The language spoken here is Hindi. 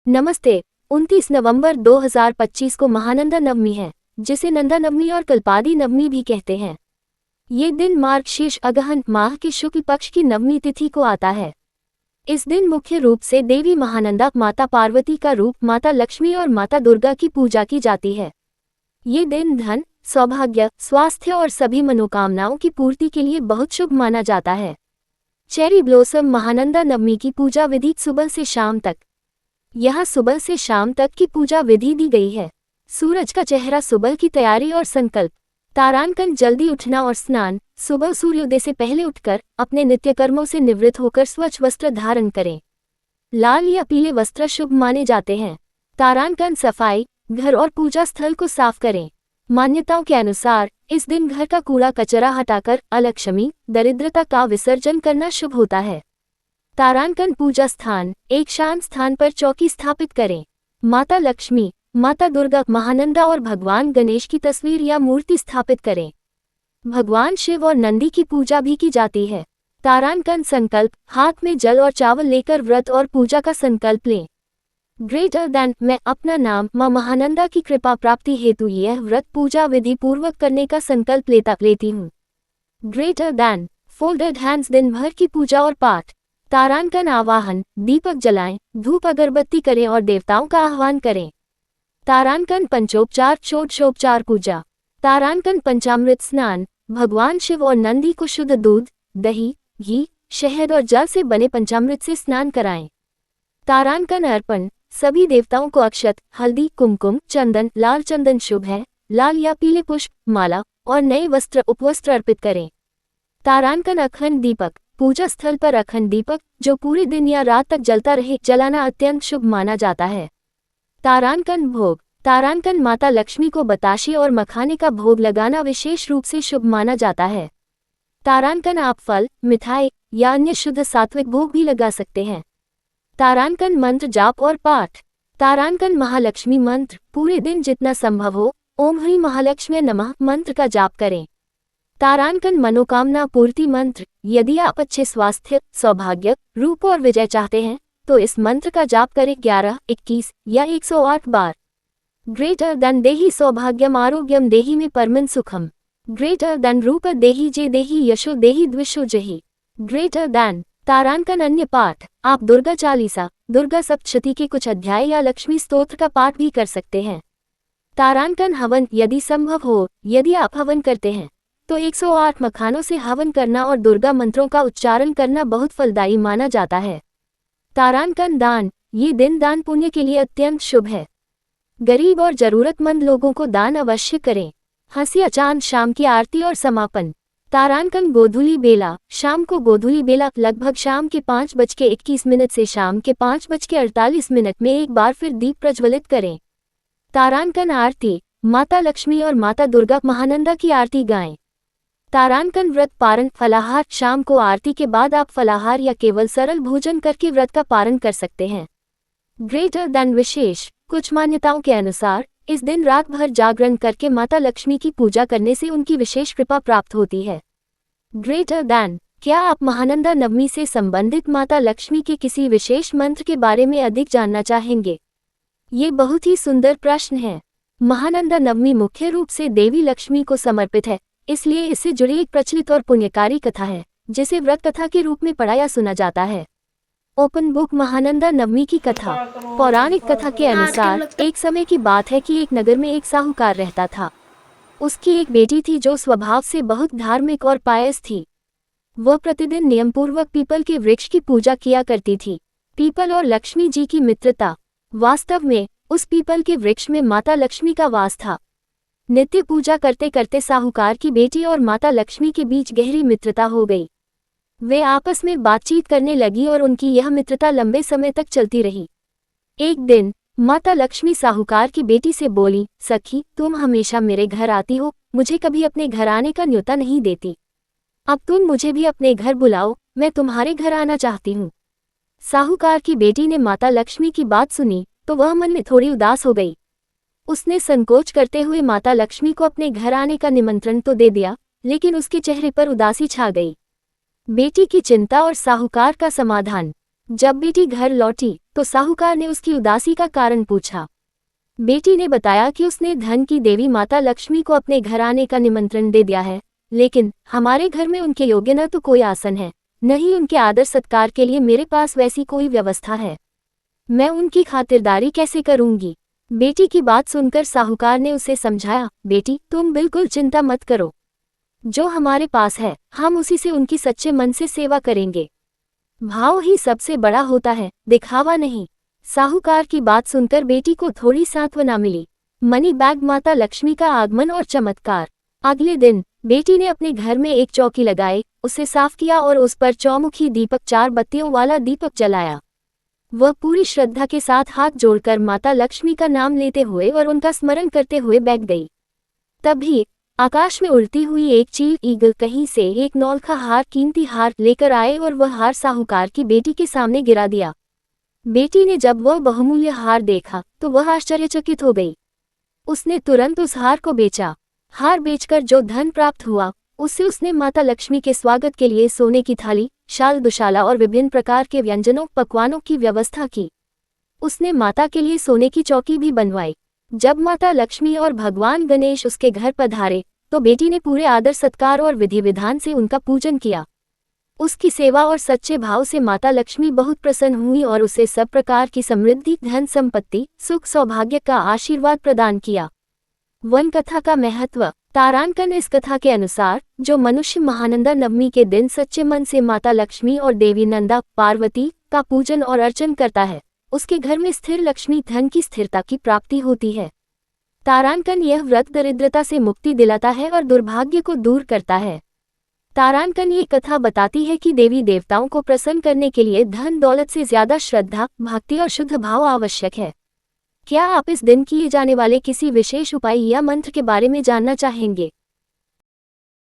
नमस्ते। 29 नवंबर 2025 को महानंदा नवमी है, जिसे नंदा नवमी और कल्पादी नवमी भी कहते हैं। ये दिन मार्गशीर्ष अगहन माह के शुक्ल पक्ष की नवमी तिथि को आता है। इस दिन मुख्य रूप से देवी महानंदा, माता पार्वती का रूप, माता लक्ष्मी और माता दुर्गा की पूजा की जाती है। ये दिन धन, सौभाग्य, स्वास्थ्य और सभी मनोकामनाओं की पूर्ति के लिए बहुत शुभ माना जाता है। चेरी ब्लॉसम महानंदा नवमी की पूजा विधि सुबह से शाम तक। यहाँ सुबह से शाम तक की पूजा विधि दी गई है। सूरज का चेहरा, सुबह की तैयारी और संकल्प। तारांकन, जल्दी उठना और स्नान। सुबह सूर्योदय से पहले उठकर अपने नित्य कर्मों से निवृत्त होकर स्वच्छ वस्त्र धारण करें। लाल या पीले वस्त्र शुभ माने जाते हैं। तारांकन, सफाई, घर और पूजा स्थल को साफ करें। मान्यताओं के अनुसार इस दिन घर का कूड़ा कचरा हटाकर अलक्ष्मी, दरिद्रता का विसर्जन करना शुभ होता है। तारांकन पूजा स्थान, एक शांत स्थान पर चौकी स्थापित करें। माता लक्ष्मी, माता दुर्गा, महानंदा और भगवान गणेश की तस्वीर या मूर्ति स्थापित करें। भगवान शिव और नंदी की पूजा भी की जाती है। तारांकन संकल्प, हाथ में जल और चावल लेकर व्रत और पूजा का संकल्प लें। ग्रेटर देन, मैं अपना नाम मां महानंदा की कृपा प्राप्ति हेतु यह व्रत पूजा विधि पूर्वक करने का संकल्प लेती हूँ। ग्रेटर देन, फोल्डेड हैंड्स, दिन भर की पूजा और पाठ। तारांकन आवाहन, दीपक जलाएं, धूप अगरबत्ती करें और देवताओं का आह्वान करें। तारांकन पंचोपचार, षोडशोपचार पूजा। तारांकन पंचामृत स्नान, भगवान शिव और नंदी को शुद्ध दूध, दही, घी, शहद और जल से बने पंचामृत से स्नान कराएं। तारांकन अर्पण, सभी देवताओं को अक्षत, हल्दी, कुमकुम, चंदन, लाल चंदन शुभ है, लाल या पीले पुष्प, माला और नए वस्त्र, उपवस्त्र अर्पित करें। तारांकन अखंड दीपक, पूजा स्थल पर अखंड दीपक जो पूरे दिन या रात तक जलता रहे, जलाना अत्यंत शुभ माना जाता है। तारांकन भोग, तारांकन माता लक्ष्मी को बताशे और मखाने का भोग लगाना विशेष रूप से शुभ माना जाता है। तारांकन आप फल, मिठाई या अन्य शुद्ध सात्विक भोग भी लगा सकते हैं। तारांकन मंत्र जाप और पाठ। तारांकन महालक्ष्मी मंत्र, पूरे दिन जितना संभव हो ओम ह्रीं महालक्ष्मी नमः मंत्र का जाप करें। तारांकन मनोकामना पूर्ति मंत्र, यदि आप अच्छे स्वास्थ्य, सौभाग्य, रूप और विजय चाहते हैं तो इस मंत्र का जाप करें 11, 21 या 108 बार। ग्रेटर देन देहि सौभाग्यम आरोग्यम देहि में परमं सुखम। ग्रेटर देन रूप देहि जे देहि यशो देहि द्विषो जहि। ग्रेटर देन तारांकन अन्य पाठ, आप दुर्गा चालीसा, दुर्गा सप्तशती के कुछ अध्याय या लक्ष्मी स्तोत्र का पाठ भी कर सकते हैं। तारांकन हवन, यदि संभव हो, यदि आप हवन करते हैं तो 108 मखानों से हवन करना और दुर्गा मंत्रों का उच्चारण करना बहुत फलदायी माना जाता है। तारांकन दान, ये दिन दान पुण्य के लिए अत्यंत शुभ है। गरीब और जरूरतमंद लोगों को दान अवश्य करें। हंसिया चांद, शाम की आरती और समापन। तारांकन गोधूली बेला, शाम को गोधूली बेला लगभग शाम के 5:21 से शाम के 5:48 में एक बार फिर दीप प्रज्वलित करें। तारांकन आरती, माता लक्ष्मी और माता दुर्गा महानंदा की आरती गाएं। तारांकन व्रत पारण, फलाहार, शाम को आरती के बाद आप फलाहार या केवल सरल भोजन करके व्रत का पारण कर सकते हैं। ग्रेटर देन विशेष, कुछ मान्यताओं के अनुसार इस दिन रात भर जागरण करके माता लक्ष्मी की पूजा करने से उनकी विशेष कृपा प्राप्त होती है। ग्रेटर देन, क्या आप महानंदा नवमी से संबंधित माता लक्ष्मी के किसी विशेष मंत्र के बारे में अधिक जानना चाहेंगे? ये बहुत ही सुंदर प्रश्न है। महानंदा नवमी मुख्य रूप से देवी लक्ष्मी को समर्पित है, इसलिए इससे जुड़ी एक प्रचलित और पुण्यकारी कथा है जिसे व्रत कथा के रूप में पढ़ा या सुना जाता है। ओपन बुक महानंदा नवमी की कथा। पौराणिक कथा के अनुसार एक समय की बात है कि एक नगर में एक साहूकार रहता था। उसकी एक बेटी थी जो स्वभाव से बहुत धार्मिक और पायस थी। वह प्रतिदिन नियमपूर्वक पीपल के वृक्ष की पूजा किया करती थी। पीपल और लक्ष्मी जी की मित्रता। वास्तव में उस पीपल के वृक्ष में माता लक्ष्मी का वास था। नित्य पूजा करते करते साहूकार की बेटी और माता लक्ष्मी के बीच गहरी मित्रता हो गई। वे आपस में बातचीत करने लगी और उनकी यह मित्रता लंबे समय तक चलती रही। एक दिन माता लक्ष्मी साहूकार की बेटी से बोली, सखी, तुम हमेशा मेरे घर आती हो, मुझे कभी अपने घर आने का न्योता नहीं देती। अब तुम मुझे भी अपने घर बुलाओ, मैं तुम्हारे घर आना चाहती हूँ। साहूकार की बेटी ने माता लक्ष्मी की बात सुनी तो वह मन में थोड़ी उदास हो गई। उसने संकोच करते हुए माता लक्ष्मी को अपने घर आने का निमंत्रण तो दे दिया, लेकिन उसके चेहरे पर उदासी छा गई। बेटी की चिंता और साहूकार का समाधान। जब बेटी घर लौटी तो साहूकार ने उसकी उदासी का कारण पूछा। बेटी ने बताया कि उसने धन की देवी माता लक्ष्मी को अपने घर आने का निमंत्रण दे दिया है, लेकिन हमारे घर में उनके योग्य न तो कोई आसन है, न ही उनके आदर सत्कार के लिए मेरे पास वैसी कोई व्यवस्था है। मैं उनकी खातिरदारी कैसे करूंगी? बेटी की बात सुनकर साहूकार ने उसे समझाया, बेटी तुम बिल्कुल चिंता मत करो, जो हमारे पास है हम उसी से उनकी सच्चे मन से सेवा करेंगे। भाव ही सबसे बड़ा होता है, दिखावा नहीं। साहूकार की बात सुनकर बेटी को थोड़ी सांत्वना मिली। मनी बैग माता लक्ष्मी का आगमन और चमत्कार। अगले दिन बेटी ने अपने घर में एक चौकी लगाई, उसे साफ किया और उस पर चौमुखी दीपक 4 बत्तियों वाला दीपक जलाया। वह पूरी श्रद्धा के साथ हाथ जोड़कर माता लक्ष्मी का नाम लेते हुए और उनका स्मरण करते हुए बैठ गई। तभी आकाश में उड़ती हुई एक चील ईगल कहीं से एक नौलखा हार कीमती हार लेकर आए और वह हार साहूकार की बेटी के सामने गिरा दिया। बेटी ने जब वह बहुमूल्य हार देखा तो वह आश्चर्यचकित हो गई। उसने तुरंत उस हार को बेचा। हार बेचकर जो धन प्राप्त हुआ उससे उसने माता लक्ष्मी के स्वागत के लिए सोने की थाली, शाल दुशाला और विभिन्न प्रकार के व्यंजनों पकवानों की व्यवस्था की। उसने माता के लिए सोने की चौकी भी बनवाई। जब माता लक्ष्मी और भगवान गणेश उसके घर पधारे तो बेटी ने पूरे आदर सत्कार और विधि विधान से उनका पूजन किया। उसकी सेवा और सच्चे भाव से माता लक्ष्मी बहुत प्रसन्न हुई और उसे सब प्रकार की समृद्धि, धन संपत्ति, सुख सौभाग्य का आशीर्वाद प्रदान किया। वन कथा का महत्व। तारांकन इस कथा के अनुसार जो मनुष्य महानंदा नवमी के दिन सच्चे मन से माता लक्ष्मी और देवी नंदा पार्वती का पूजन और अर्चन करता है, उसके घर में स्थिर लक्ष्मी धन की स्थिरता की प्राप्ति होती है। तारांकन यह व्रत दरिद्रता से मुक्ति दिलाता है और दुर्भाग्य को दूर करता है। तारांकन ये कथा बताती है कि देवी देवताओं को प्रसन्न करने के लिए धन दौलत से ज्यादा श्रद्धा, भक्ति और शुद्ध भाव आवश्यक है। क्या आप इस दिन किए जाने वाले किसी विशेष उपाय या मंत्र के बारे में जानना चाहेंगे?